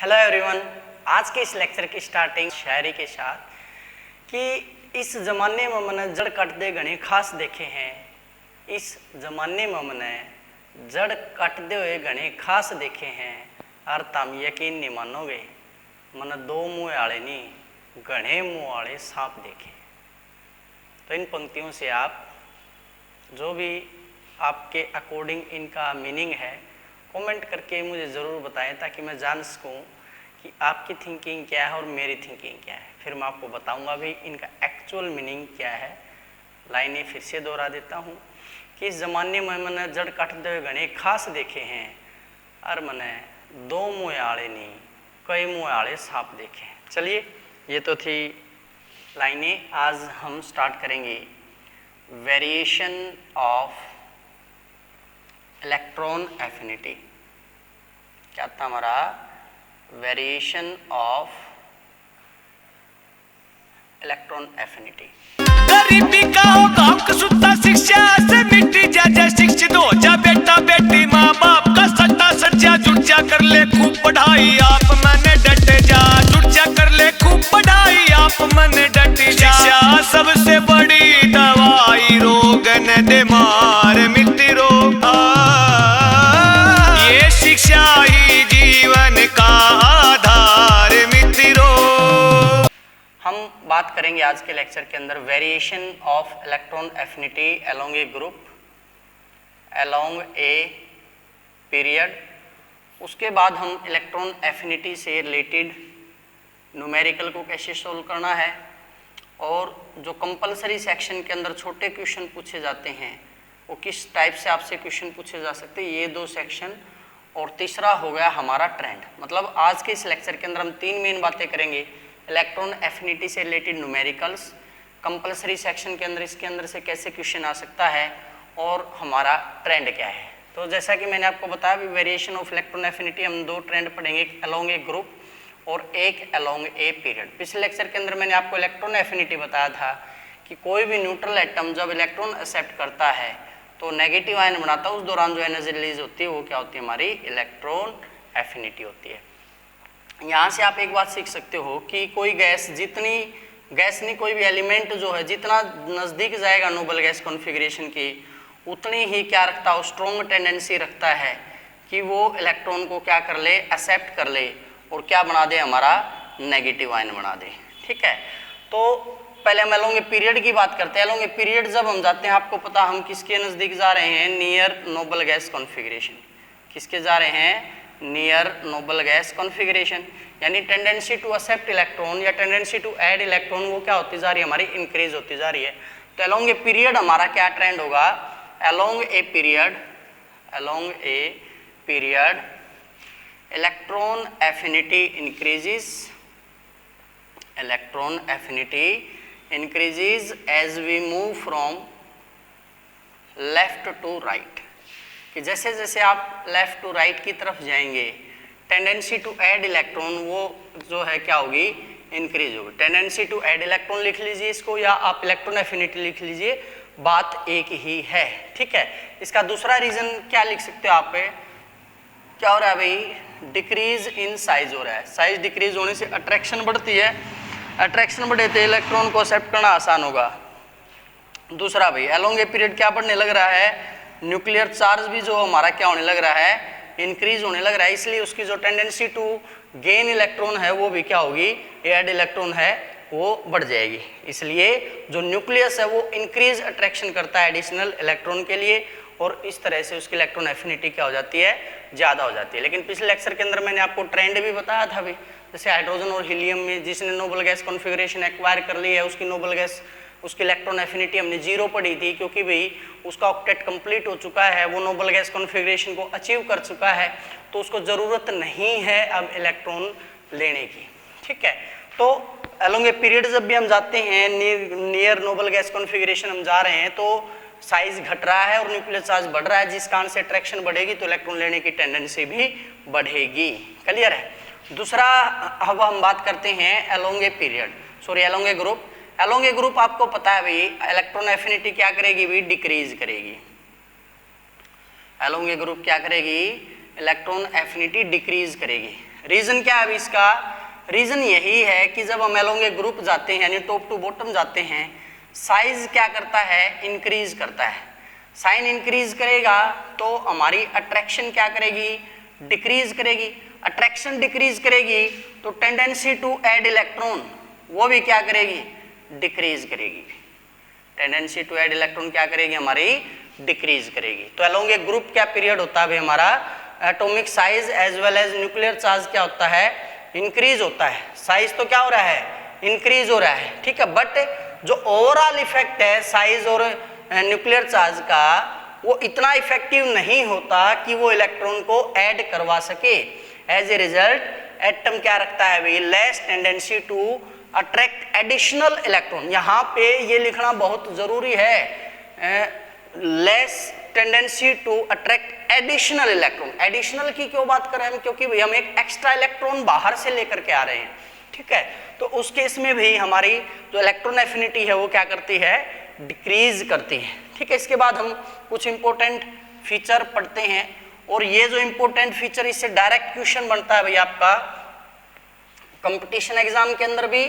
Hello everyone. आज के इस लेक्चर की स्टार्टिंग शायरी के साथ कि इस ज़माने में मैंने जड़ कट दे गणे खास देखे हैं। इस ज़माने में मैंने जड़ कट दे हुए गणे खास देखे हैं। और तुम यकीन नहीं मानोगे, मैंने दो मुँह आड़े नहीं गणे मुँह आड़े सांप देखे। तो इन पंक्तियों से आप जो भी आपके अकॉर्डिंग इनका मीनिंग है कमेंट करके मुझे ज़रूर बताएं, ताकि मैं जान सकूं कि आपकी थिंकिंग क्या है और मेरी थिंकिंग क्या है। फिर मैं आपको बताऊंगा भी इनका एक्चुअल मीनिंग क्या है। लाइनें फिर से दोहरा देता हूं कि इस ज़माने में मैंने जड़ कट दे गणे खास देखे हैं और मैंने दो मुँह आड़े नहीं कई मुँह आड़े सांप देखे हैं। चलिए, ये तो थी लाइनें। आज हम स्टार्ट करेंगे वेरिएशन ऑफ इलेक्ट्रॉन एफिनिटी। क्या था हमारा? Variation of electron affinity. गरीबी का हो गाँव का सुता शिक्षा से मिट्टी जा जा शिक्षित हो जा बेटा बेटी माँ बाप का सट्टा सच्चा जुट जा कर ले खूब पढ़ाई आप मन डटे जा जुट जा कर ले खूब पढ़ाई आप मन डटे जा। शिक्षा सबसे बड़ी दवाई रोग न दे मार मिट्टी रोग ये शिक्षा ही जीवन का आधार मित्रों। हम बात करेंगे आज के लेक्चर के अंदर variation of electron affinity along a group along a period. उसके बाद हम इलेक्ट्रॉन एफिनिटी से रिलेटेड न्यूमेरिकल को कैसे सोल्व करना है और जो कंपलसरी सेक्शन के अंदर छोटे क्वेश्चन पूछे जाते हैं वो किस टाइप से आपसे क्वेश्चन पूछे जा सकते हैं, ये दो सेक्शन। और तीसरा हो गया हमारा ट्रेंड। मतलब आज के इस लेक्चर के अंदर हम तीन मेन बातें करेंगे। इलेक्ट्रॉन एफिनिटी से रिलेटेड न्यूमेरिकल्स, कंपलसरी सेक्शन के अंदर इसके अंदर से कैसे क्वेश्चन आ सकता है और हमारा ट्रेंड क्या है। तो जैसा कि मैंने आपको बताया भी वेरिएशन ऑफ इलेक्ट्रॉन एफिनिटी हम दो ट्रेंड पढ़ेंगे, एक अलोंग ए ग्रुप और एक अलोंग ए पीरियड। पिछले लेक्चर के अंदर मैंने आपको इलेक्ट्रॉन एफिनिटी बताया था कि कोई भी न्यूट्रल एटम जब इलेक्ट्रॉन एक्सेप्ट करता है तो नेगेटिव आयन बनाता है, उस दौरान जो एनर्जी रिलीज होती है वो क्या होती है? हमारी इलेक्ट्रॉन एफिनिटी होती है। यहाँ से आप एक बात सीख सकते हो कि कोई गैस जितनी गैस नहीं कोई भी एलिमेंट जो है जितना नज़दीक जाएगा नोबल गैस कॉन्फ़िगरेशन की उतनी ही क्या रखता है? स्ट्रॉन्ग टेंडेंसी रखता है कि वो इलेक्ट्रॉन को क्या कर ले? एक्सेप्ट कर ले और क्या बना दे? हमारा नेगेटिव आयन बना दे। ठीक है, तो पहले हम अलोंग ए पीरियड की बात करते हैं। अलोंग ए पीरियड जब हम जाते हैं, आपको पता हम किसके नज़दीक जा रहे हैं? Near Nobel gas configuration. किसके जा रहे हैं? Near Nobel gas configuration. यानी टेंडेंसी टू एक्सेप्ट इलेक्ट्रॉन या टेंडेंसी टू ऐड इलेक्ट्रॉन वो क्या होती जा रही है? हमारी इंक्रीज होती जा रही है। तो अलोंग ए पीरियड हमारा क्या ट्रेंड होगा? Along a period electron affinity increases as we move from left to right। कि जैसे जैसे आप लेफ्ट टू राइट की तरफ जाएंगे टेंडेंसी टू ऐड इलेक्ट्रॉन वो जो है क्या होगी? इंक्रीज होगी। टेंडेंसी टू ऐड इलेक्ट्रॉन लिख लीजिए इसको या आप इलेक्ट्रॉन एफिनिटी लिख लीजिए, बात एक ही है। ठीक है, इसका दूसरा रीजन क्या लिख सकते हो आप? क्या हो रहा है भाई? डिक्रीज इन साइज हो रहा है। साइज डिक्रीज होने से अट्रैक्शन बढ़ती है, अट्रैक्शन बढ़े तो इलेक्ट्रॉन को एक्सेप्ट करना आसान होगा। दूसरा भाई अलोंग ए पीरियड क्या बढ़ने लग रहा है? न्यूक्लियर चार्ज भी जो हमारा क्या होने लग रहा है? इंक्रीज होने लग रहा है। इसलिए उसकी जो टेंडेंसी टू गेन इलेक्ट्रॉन है वो भी क्या होगी? ऐड इलेक्ट्रॉन है वो बढ़ जाएगी। इसलिए जो न्यूक्लियस है वो इंक्रीज अट्रैक्शन करता है एडिशनल इलेक्ट्रॉन के लिए और इस तरह से उसकी इलेक्ट्रॉन एफिनिटी क्या हो जाती है? ज़्यादा हो जाती है। लेकिन पिछले लेक्चर के अंदर मैंने आपको ट्रेंड भी बताया था भी, जैसे हाइड्रोजन और हीलियम में जिसने नोबल गैस कॉन्फ़िगरेशन एक्वायर कर ली है उसकी नोबल गैस उसकी इलेक्ट्रॉन एफिनिटी हमने 0 पढ़ी थी, क्योंकि भाई उसका ऑक्टेट कंप्लीट हो चुका है, वो नोबल गैस कॉन्फ़िगरेशन को अचीव कर चुका है, तो उसको ज़रूरत नहीं है अब इलेक्ट्रॉन लेने की। ठीक है, तो अलोंग ए पीरियड जब भी हम जाते हैं नियर नोबल गैस कॉन्फ़िगरेशन हम जा रहे हैं तो साइज घट रहा है और न्यूक्लियर चार्ज बढ़ रहा है, जिस कारण से अट्रैक्शन बढ़ेगी तो इलेक्ट्रॉन लेने की टेंडेंसी भी बढ़ेगी। क्लियर है? दूसरा अब हम बात करते हैं along a group. Along a group आपको पता है भाई इलेक्ट्रॉन एफिनिटी क्या करेगी? भी डिक्रीज करेगी। अलोंग ए ग्रुप क्या करेगी? इलेक्ट्रॉन एफिनिटी डिक्रीज करेगी। रीजन क्या है अभी इसका? रीजन यही है कि जब हम अलोंग ए ग्रुप जाते हैं यानी टॉप टू बॉटम जाते हैं, साइज क्या करता है? इंक्रीज करता है। साइन इंक्रीज करेगा तो हमारी अट्रैक्शन क्या करेगी? डिक्रीज करेगी। अट्रैक्शन डिक्रीज करेगी तो टेंडेंसी टू ऐड इलेक्ट्रॉन वो भी क्या करेगी? डिक्रीज करेगी। टेंडेंसी टू ऐड इलेक्ट्रॉन क्या करेगी? हमारी डिक्रीज करेगी। तो अलोंग ए ग्रुप क्या पीरियड होता है भाई हमारा? Atomic size as well as nuclear charge क्या होता है? इंक्रीज होता है। साइज तो क्या हो रहा है? इंक्रीज हो रहा है, ठीक है। बट जो ओवरऑल इफेक्ट है साइज और न्यूक्लियर चार्ज का, वो इतना इफेक्टिव नहीं होता कि वो इलेक्ट्रॉन को ऐड करवा सके। एज ए रिजल्ट एटम क्या रखता है भाई? Less tendency to attract additional electron. यहाँ पे ये लिखना बहुत जरूरी है, less tendency to attract additional electron. Additional की क्यों बात कर रहे हैं हम? क्योंकि भाई हम एक एक्स्ट्रा इलेक्ट्रॉन बाहर से लेकर के आ रहे हैं, ठीक है। तो उस केस में भी हमारी जो इलेक्ट्रॉन एफिनिटी है वो क्या करती है? डिक्रीज करती है, ठीक है। इसके बाद हम कुछ इंपॉर्टेंट फीचर पढ़ते हैं, और ये जो इंपॉर्टेंट फीचर इससे डायरेक्ट क्वेश्चन बनता है भाई आपका कंपटीशन एग्जाम के अंदर भी,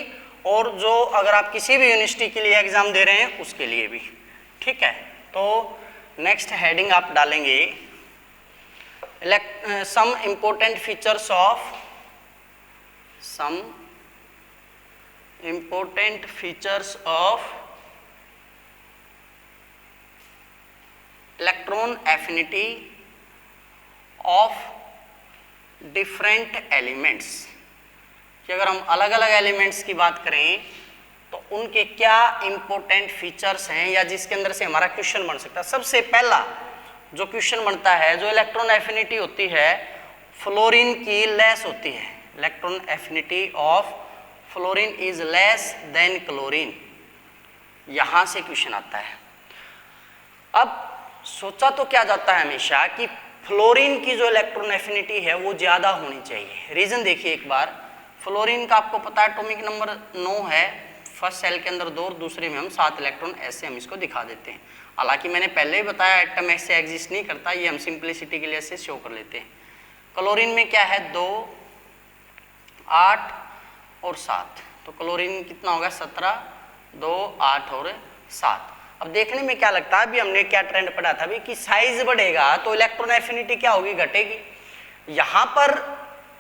और जो अगर आप किसी भी यूनिवर्सिटी के लिए एग्जाम दे रहे हैं उसके लिए भी, ठीक है। तो नेक्स्ट हेडिंग आप डालेंगे some important features of electron affinity of different elements. कि अगर हम अलग अलग एलिमेंट्स की बात करें तो उनके क्या इंपॉर्टेंट फीचर्स हैं, या जिसके अंदर से हमारा क्वेश्चन बन सकता है। सबसे पहला जो क्वेश्चन बनता है, जो इलेक्ट्रॉन एफिनिटी होती है फ्लोरीन की लेस होती है। Electron affinity of fluorine is less than chlorine, यहां से क्वेश्चन आता है। अब सोचा तो क्या जाता है हमेशा कि फ्लोरीन की जो इलेक्ट्रॉन एफिनिटी है वो ज्यादा होनी चाहिए। रीजन देखिए एक बार, फ्लोरीन का आपको पता है एटॉमिक नंबर 9 है, फर्स्ट सेल के अंदर 2 और दूसरे में हम 7 इलेक्ट्रॉन, ऐसे हम इसको दिखा देते हैं। हालांकि मैंने पहले ही बताया एटम ऐसे एग्जिस्ट नहीं करता, ये हम सिंप्लिसिटी के लिए ऐसे शो कर लेते हैं। क्लोरीन में क्या है? 2, 8 और 7, तो क्लोरीन कितना होगा? 17, 2, 8 और 7। अब देखने में क्या लगता है, अभी हमने क्या ट्रेंड पढ़ा था अभी कि साइज बढ़ेगा तो इलेक्ट्रॉन एफिनिटी क्या होगी? घटेगी। यहाँ पर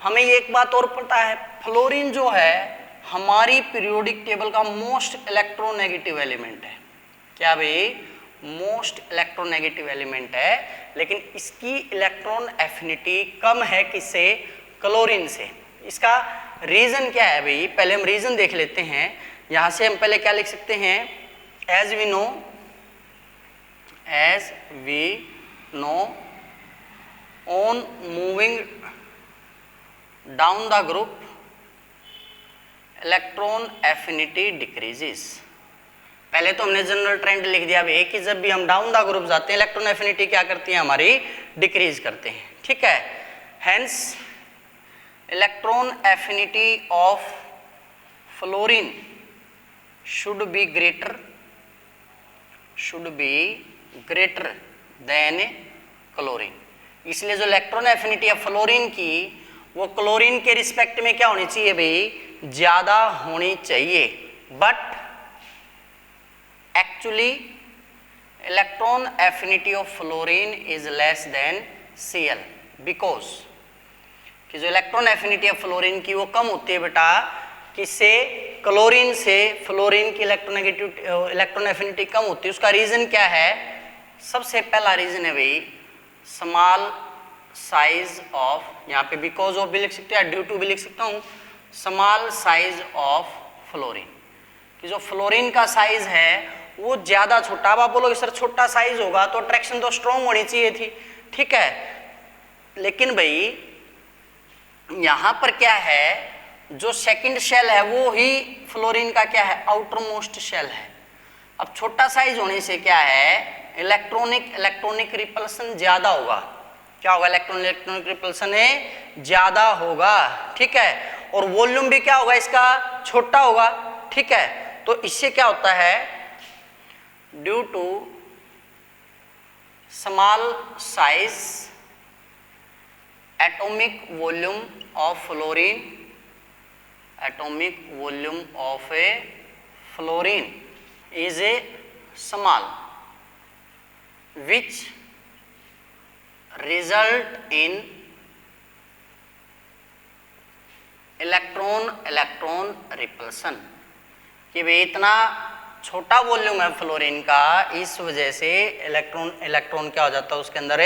हमें एक बात और पता है, फ्लोरीन जो है हमारी पीरियोडिक टेबल का मोस्ट इलेक्ट्रोनेगेटिव एलिमेंट है। क्या भाई? मोस्ट इलेक्ट्रोनेगेटिव एलिमेंट है, लेकिन इसकी इलेक्ट्रॉन एफिनिटी कम है किससे? क्लोरीन से। इसका रीजन क्या है भाई? पहले हम रीजन देख लेते हैं। यहां से हम पहले क्या लिख सकते हैं? As we know on moving down the group electron affinity decreases. पहले तो हमने जनरल ट्रेंड लिख दिया भाई कि जब भी हम डाउन द ग्रुप जाते हैं इलेक्ट्रॉन एफिनिटी क्या करती है? हमारी डिक्रीज करते हैं, ठीक है। Hence electron affinity of fluorine should be greater than chlorine. इसलिए जो इलेक्ट्रॉन एफिनिटी है फ्लोरीन की वो क्लोरीन के रिस्पेक्ट में क्या होनी चाहिए भाई? ज्यादा होनी चाहिए। But actually electron affinity of fluorine is less than Cl, because कि जो इलेक्ट्रॉन एफिनिटी है फ्लोरीन की वो कम होती है बेटा किससे? क्लोरीन से। फ्लोरीन की इलेक्ट्रॉन एफिनिटी कम होती है। उसका रीजन क्या है? सबसे पहला रीजन है भाई स्मॉल साइज ऑफ, यहाँ पे बिकॉज ऑफ भी लिख सकते हैं, ड्यू टू भी लिख सकता हूँ, स्मॉल साइज ऑफ फ्लोरीन। कि जो फ्लोरीन का साइज है वो ज्यादा छोटा। अब आप बोलोगे सर छोटा साइज होगा तो अट्रैक्शन तो स्ट्रॉन्ग होनी चाहिए थी, ठीक है। लेकिन भाई यहाँ पर क्या है, जो सेकंड शेल है वो ही फ्लोरीन का क्या है? आउटर मोस्ट शेल है। अब छोटा साइज होने से क्या है? इलेक्ट्रॉनिक रिपल्सन ज्यादा होगा। क्या होगा? इलेक्ट्रॉनिक रिपल्सन है ज्यादा होगा, ठीक है। और वॉल्यूम भी क्या होगा? इसका छोटा होगा, ठीक है। तो इससे क्या होता है? Due to small size atomic volume of fluorine, atomic volume of a fluorine is a small, which result in electron repulsion, कि भाई इतना छोटा वॉल्यूम है फ्लोरीन का, इस वजह से इलेक्ट्रॉन क्या हो जाता है उसके अंदर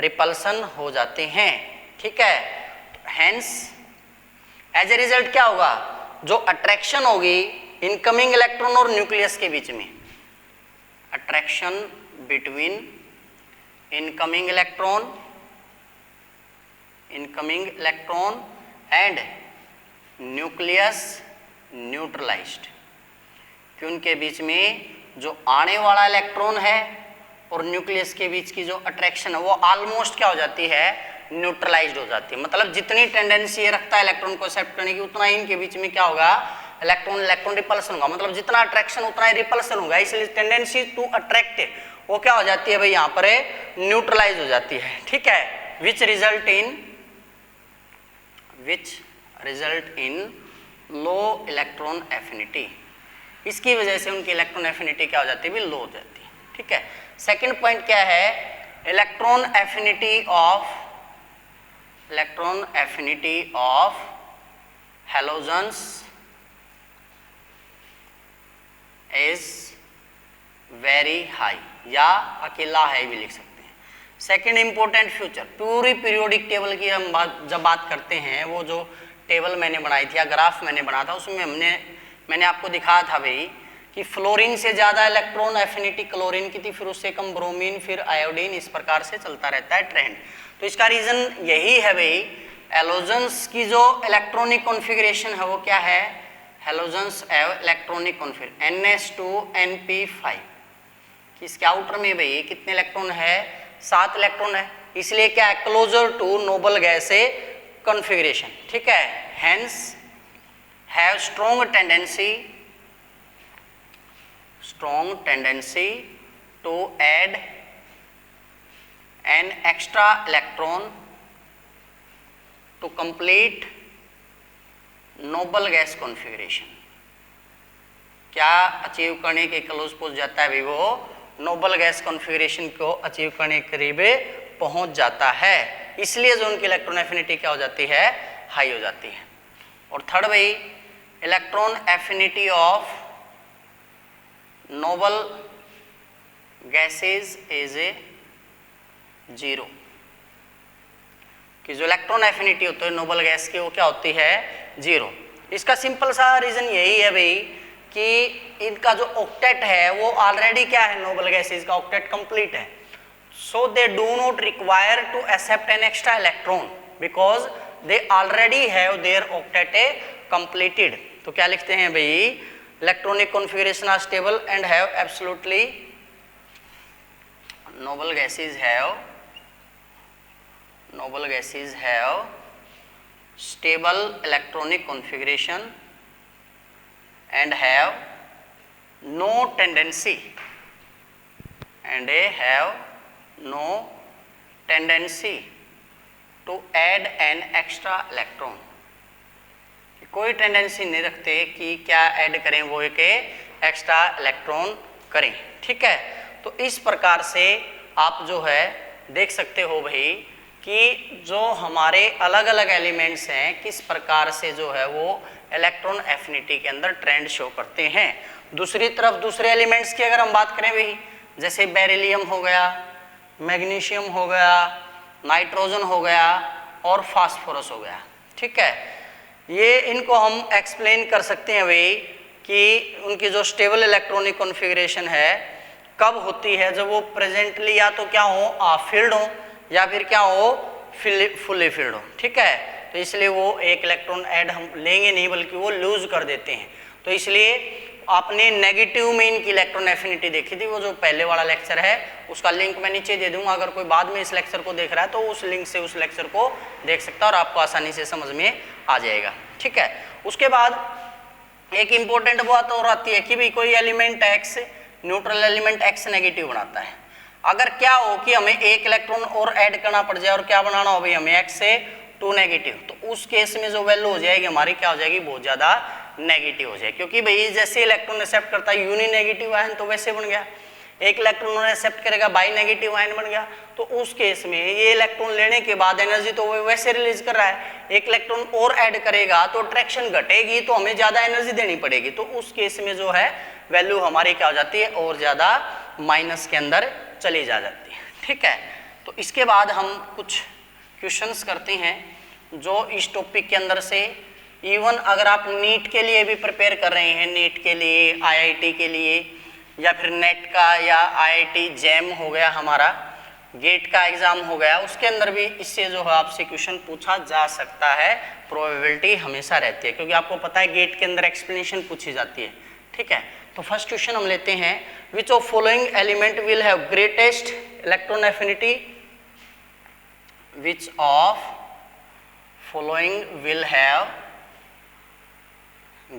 रिपल्सन हो जाते हैं। ठीक है, हेंस एज ए रिजल्ट क्या होगा, जो अट्रैक्शन होगी इनकमिंग इलेक्ट्रॉन और न्यूक्लियस के बीच में, attraction between incoming electron and nucleus neutralised, कि उनके बीच में जो आने वाला इलेक्ट्रॉन है और न्यूक्लियस के बीच की जो अट्रैक्शन है वो ऑलमोस्ट क्या हो जाती है, न्यूट्रलाइज्ड हो जाती है। मतलब जितनी टेंडेंसी ये रखता है इलेक्ट्रॉन को एक्सेप्ट करने की, उतना ही इनके बीच में क्या होगा, इलेक्ट्रॉन रिपल्सन होगा। मतलब जितना अट्रैक्शन उतना ही रिपल्सन होगा, इसलिए टेंडेंसी टू अट्रैक्ट वो क्या हो जाती है भाई, यहाँ पर न्यूट्रलाइज हो जाती है। ठीक है, which result in low electron affinity, इसकी वजह से उनकी इलेक्ट्रॉन एफिनिटी क्या हो जाती है, भी लो हो जाती है। ठीक है, सेकंड पॉइंट क्या है, electron affinity of halogens is very high, या अकेला है भी लिख सकते हैं। सेकंड इंपॉर्टेंट फ्यूचर, पूरी पीरियोडिक टेबल की हम जब बात करते हैं, वो जो टेबल मैंने बनाई थी या ग्राफ मैंने बनाया था, उसमें मैंने आपको दिखाया था भाई कि फ्लोरीन से ज़्यादा इलेक्ट्रॉन एफिनिटी क्लोरीन की थी, फिर उससे कम ब्रोमीन, फिर आयोडीन, इस प्रकार से चलता रहता है ट्रेंड। तो इसका रीज़न यही है भाई, हैलोजन्स की जो इलेक्ट्रॉनिक कॉन्फ़िगरेशन है वो क्या है, हैलोजन्स इलेक्ट्रॉनिक कॉन्फ़िगरेशन NH2NP5, इसके आउटर में भाई कितने इलेक्ट्रॉन है, 7 इलेक्ट्रॉन है, इसलिए क्या है, closer to noble gas configuration. ठीक है, hence have strong tendency to add an extra electron to complete noble gas configuration. क्या अचीव करने के क्लोज पहुंच जाता है भाई, वो नोबल गैस कॉन्फ़िगरेशन को अचीव करने के करीब पहुंच जाता है, इसलिए जो उनकी इलेक्ट्रॉन एफिनिटी क्या हो जाती है, हाई हो जाती है। और थर्ड भाई, electron affinity of noble gases is a 0, कि जो इलेक्ट्रॉन एफिनिटी होती है नोबल गैस की वो क्या होती है, 0। इसका सिंपल सा रीजन यही है भाई कि इनका जो ऑक्टेट है वो ऑलरेडी क्या है, नोबल गैसेज का ऑक्टेट कंप्लीट है, so they do not require to accept an extra electron because they already have their octet completed। तो क्या लिखते हैं भाई, electronic configuration are stable and have absolutely, noble gases have stable electronic configuration and have no tendency to add an extra electron, कोई tendency नहीं रखते कि क्या ऐड करें, वो एक एक्स्ट्रा इलेक्ट्रॉन करें। ठीक है, तो इस प्रकार से आप जो है देख सकते हो भाई कि जो हमारे अलग अलग एलिमेंट्स हैं किस प्रकार से जो है वो इलेक्ट्रॉन एफिनिटी के अंदर ट्रेंड शो करते हैं। दूसरी तरफ दूसरे एलिमेंट्स की अगर हम बात करें भाई, जैसे बेरिलियम हो गया, मैग्नीशियम हो गया, नाइट्रोजन हो गया और फास्फोरस हो गया। ठीक है, ये इनको हम एक्सप्लेन कर सकते हैं भाई कि उनकी जो स्टेबल इलेक्ट्रॉनिक कॉन्फ़िगरेशन है कब होती है, जब वो प्रेजेंटली या तो क्या हो, हाफ फील्ड हो या फिर क्या हो, फुली फील्ड हो। ठीक है, तो इसलिए वो एक इलेक्ट्रॉन ऐड हम लेंगे नहीं बल्कि वो लूज कर देते हैं। तो इसलिए आपने नेगेटिव में इनकी इलेक्ट्रॉन एफिनिटी देखी थी, वो जो पहले वाला लेक्चर है उसका लिंक मैं नीचे दे दूंगा, अगर कोई बाद में इस लेक्चर को देख रहा है तो उस लिंक से उस लेक्चर को देख सकता है और आपको आसानी से समझ में आ जाएगा। ठीक है, उसके बाद एक इम्पोर्टेंट बात और आती है कि भाई कोई element x neutral element x negative बनाता है। अगर क्या हो कि हमें एक इलेक्ट्रॉन और ऐड करना पड़ जाए और क्या बनाना हो भाई हमें x से 2 नेगेटिव, तो उस केस में जो वैल्यू हो जाएगी हमारी क्या हो जाएगी, बहुत ज्यादा नेगेटिव हो जाएगी। क्योंकि भाई जैसे इलेक्ट्रॉन एक्सेप्ट करता है यूनि नेगेटिव आयन तो वैसे बन गया, एक इलेक्ट्रॉन एक्सेप्ट करेगा बाई नेगेटिव आयन बन गया, तो उस केस में ये इलेक्ट्रॉन लेने के बाद एनर्जी तो वो वैसे रिलीज कर रहा है, एक इलेक्ट्रॉन और ऐड करेगा तो अट्रैक्शन घटेगी तो हमें ज्यादा एनर्जी देनी पड़ेगी, तो उस केस में जो है वैल्यू हमारी क्या हो जाती है, और ज्यादा माइनस के अंदर चली जाती है। ठीक है, तो इसके बाद हम कुछ क्वेश्चंस करते हैं जो इस टॉपिक के अंदर से, इवन अगर आप नीट के लिए भी प्रिपेयर कर रहे हैं, नीट के लिए, आईआईटी के लिए, या फिर नेट का या आईआईटी जैम हो गया हमारा, गेट का एग्जाम हो गया, उसके अंदर भी इससे जो है आपसे क्वेश्चन पूछा जा सकता है, प्रोबेबिलिटी हमेशा रहती है, क्योंकि आपको पता है गेट के अंदर एक्सप्लेनेशन पूछी जाती है। ठीक है, तो फर्स्ट क्वेश्चन हम लेते हैं, which of following element will have greatest electron affinity, which of following will have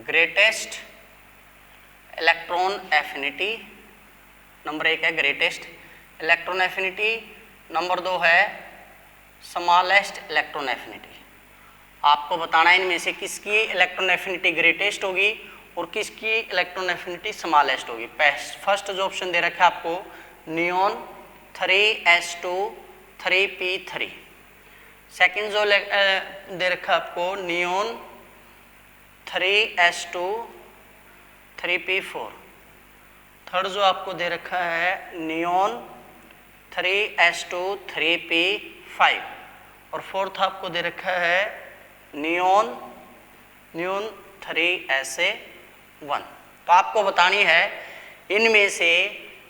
greatest electron affinity. Number 1 है ग्रेटेस्ट इलेक्ट्रॉन एफिनिटी, नंबर 2 है स्मॉलेस्ट इलेक्ट्रॉन एफिनिटी। आपको बताना है इनमें से किसकी इलेक्ट्रॉन एफिनिटी ग्रेटेस्ट होगी और किसकी इलेक्ट्रॉन एफिनिटी स्मॉलेस्ट होगी। फर्स्ट जो ऑप्शन दे रखा है आपको नियॉन 3s2 3p3, सेकंड जो दे रखा है आपको नियॉन 3s2 3p4, थर्ड जो आपको दे रखा है नियॉन 3s2 3p5, और फोर्थ आपको दे रखा है नियॉन 3sa1। तो आपको बतानी है इनमें से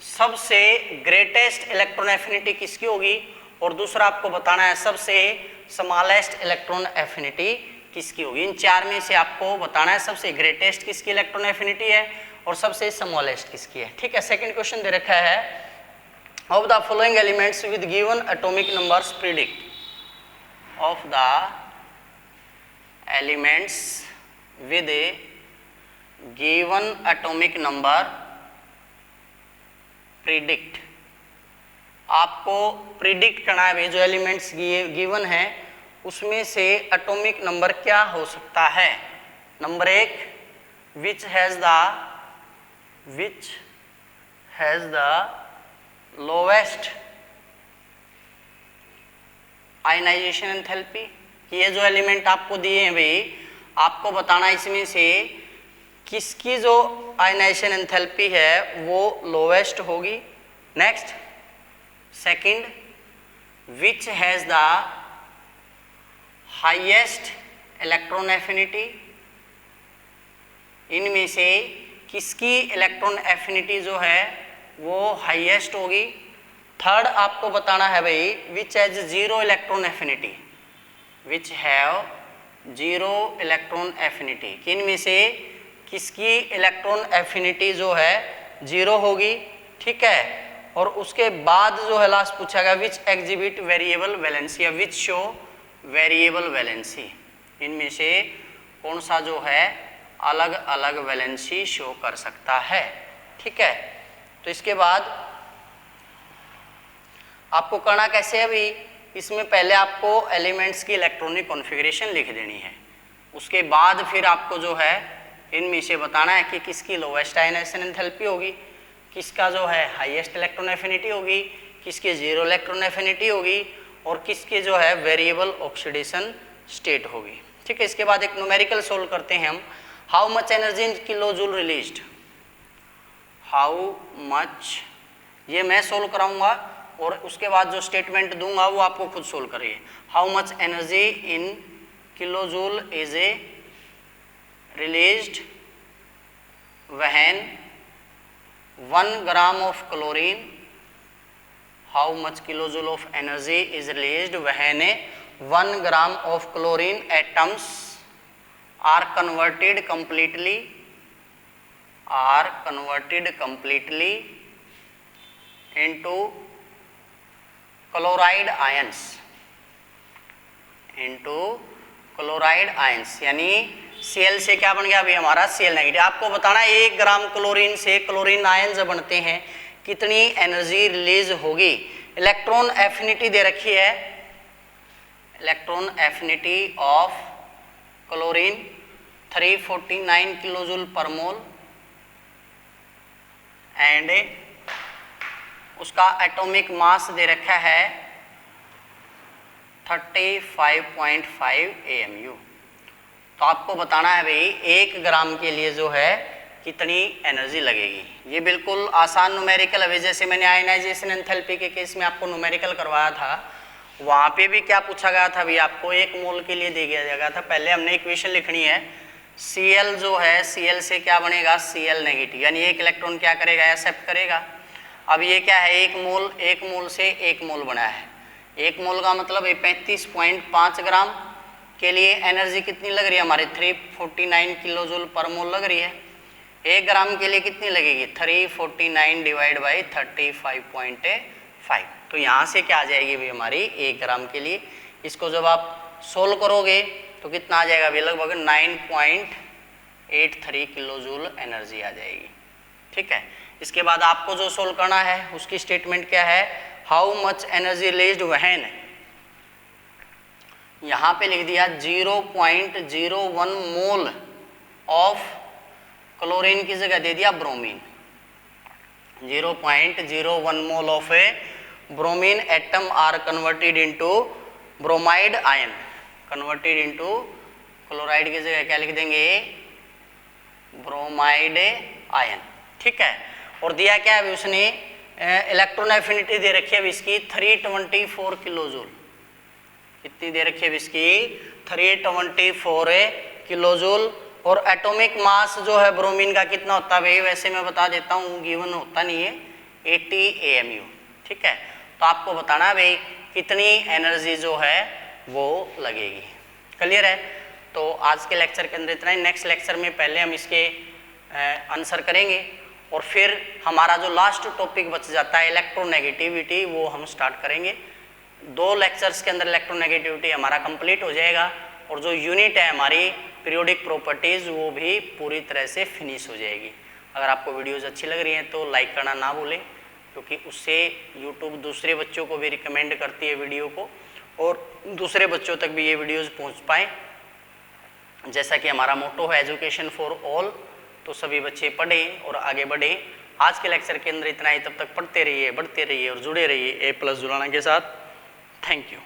सबसे ग्रेटेस्ट इलेक्ट्रॉन एफिनिटी किसकी होगी, और दूसरा आपको बताना है सबसे स्मॉलेस्ट इलेक्ट्रॉन एफिनिटी किसकी होगी। इन चार में से आपको बताना है सबसे ग्रेटेस्ट किसकी इलेक्ट्रॉन एफिनिटी है और सबसे स्मॉलेस्ट किसकी है। ठीक है, सेकंड क्वेश्चन दे रखा है, of the following elements with given atomic numbers predict, of the elements with given atomic number predict. आपको प्रिडिक्ट करना है भाई जो एलिमेंट्स गिवन है उसमें से एटॉमिक नंबर क्या हो सकता है। Number 1, which has the lowest ionisation enthalpy, कि ये जो एलिमेंट आपको दिए हैं भाई आपको बताना इसमें से किसकी जो आयनाइजेशन एंथैल्पी है वो लोवेस्ट होगी। Next, second, which has the highest electron affinity, इनमें से किसकी इलेक्ट्रॉन एफिनिटी जो है वो हाईएस्ट होगी। थर्ड आपको बताना है भाई which has zero electron affinity, which have zero electron affinity, इनमें से किसकी इलेक्ट्रॉन एफिनिटी जो है जीरो होगी। ठीक है, और उसके बाद जो है लास्ट पूछा गया विच एग्जिबिट वेरिएबल वैलेंसी या विच शो वेरिएबल वैलेंसी, इनमें से कौन सा जो है अलग अलग वैलेंसी शो कर सकता है। ठीक है, तो इसके बाद आपको करना कैसे है अभी, इसमें पहले आपको एलिमेंट्स की इलेक्ट्रॉनिक कॉन्फ़िगरेशन लिख देनी है, उसके बाद फिर आपको जो है इनमें से बताना है कि किसकी लोवेस्ट आयनाइजेशन एंथैल्पी होगी, किसका जो है हाईएस्ट इलेक्ट्रॉन एफिनिटी होगी, किसकी जीरो इलेक्ट्रॉन एफिनिटी होगी और किसकी जो है वेरिएबल ऑक्सीडेशन स्टेट होगी। ठीक है, इसके बाद एक न्यूमेरिकल सोल्व करते हैं हम, how much energy in kilo joule released, how much, ये मैं सोल्व कराऊंगा और उसके बाद जो स्टेटमेंट दूंगा वो आपको खुद सोल्व करिए। How much energy in kilo joule is a released when 1 gram of chlorine, how much kilojoule of energy is released when 1 gram of chlorine atoms are converted completely into chloride ions, यानी Cl से क्या बन गया अभी हमारा Cl negative. आपको बताना है 1 ग्राम क्लोरीन से क्लोरीन आयन जब बनते हैं कितनी एनर्जी रिलीज होगी। इलेक्ट्रॉन एफिनिटी दे रखी है, electron affinity of chlorine 349 kilojoule पर मोल एंड उसका एटॉमिक मास दे रखा है 35.5 AMU। तो आपको बताना है भाई 1 ग्राम के लिए जो है कितनी एनर्जी लगेगी। ये बिल्कुल आसान न्यूमेरिकल है, जैसे मैंने आयनाइजेशन एंथैल्पी के केस में आपको न्यूमेरिकल करवाया था, वहाँ पे भी क्या पूछा गया था भाई, आपको 1 मोल के लिए दे दिया गया था। पहले हमने इक्वेशन लिखनी है, Cl जो है Cl से क्या बनेगा, Cl नेगेटिव, यानी एक इलेक्ट्रॉन क्या करेगा, एक्सेप्ट करेगा। अब ये क्या है, 1 मोल से 1 मोल बना है, 1 मोल का मतलब 35.5 ग्राम के लिए एनर्जी कितनी लग रही है हमारे 349 किलोजूल पर मोल लग रही है। 1 ग्राम के लिए कितनी लगेगी 349 डिवाइड बाई 35.5। तो यहाँ से क्या आ जाएगी भाई हमारी 1 ग्राम के लिए। इसको जब आप सोल्व करोगे तो कितना आ जाएगा भाई, लगभग 9.83 किलोजूल एनर्जी आ जाएगी। ठीक है, इसके बाद आपको जो सोल्व करना है उसकी स्टेटमेंट क्या है, how much energy released when, यहाँ पे लिख दिया 0.01 मोल ऑफ क्लोरीन की जगह दे दिया bromine, 0.01 mole of a bromine atom are converted into bromide ion, converted into chloride की जगह क्या लिख देंगे, ब्रोमाइड आयन। ठीक है, और दिया क्या है उसने, इलेक्ट्रॉन एफिनिटी दे रखी है इसकी 324 किलोजूल, कितनी दे रखी है इसकी 324 किलोजूल। और एटॉमिक मास जो है ब्रोमीन का कितना होता है भाई, वैसे मैं बता देता हूँ, गिवन होता नहीं है, 80 AMU। ठीक है, तो आपको बताना है भाई कितनी एनर्जी जो है वो लगेगी। क्लियर है, तो आज के लेक्चर के अंदर इतना ही। नेक्स्ट लेक्चर में पहले हम इसके आंसर करेंगे और फिर हमारा जो लास्ट टॉपिक बच जाता है इलेक्ट्रोनेगेटिविटी, वो हम स्टार्ट करेंगे। 2 लेक्चर्स के अंदर इलेक्ट्रोनेगेटिविटी हमारा कंप्लीट हो जाएगा और जो यूनिट है हमारी पीरियोडिक प्रॉपर्टीज़ वो भी पूरी तरह से फिनिश हो जाएगी। अगर आपको वीडियोज़ अच्छी लग रही हैं तो लाइक करना ना भूलें, क्योंकि उससे यूट्यूब दूसरे बच्चों को भी रिकमेंड करती है वीडियो को, और दूसरे बच्चों तक भी ये वीडियोज़ पहुँच पाएँ। जैसा कि हमारा मोटो है एजुकेशन फॉर ऑल, तो सभी बच्चे पढ़ें और आगे बढ़ें। आज के लेक्चर के अंदर इतना ही, तब तक पढ़ते रहिए, बढ़ते रहिए और जुड़े रहिए A+ जुड़ाना के साथ। Thank you.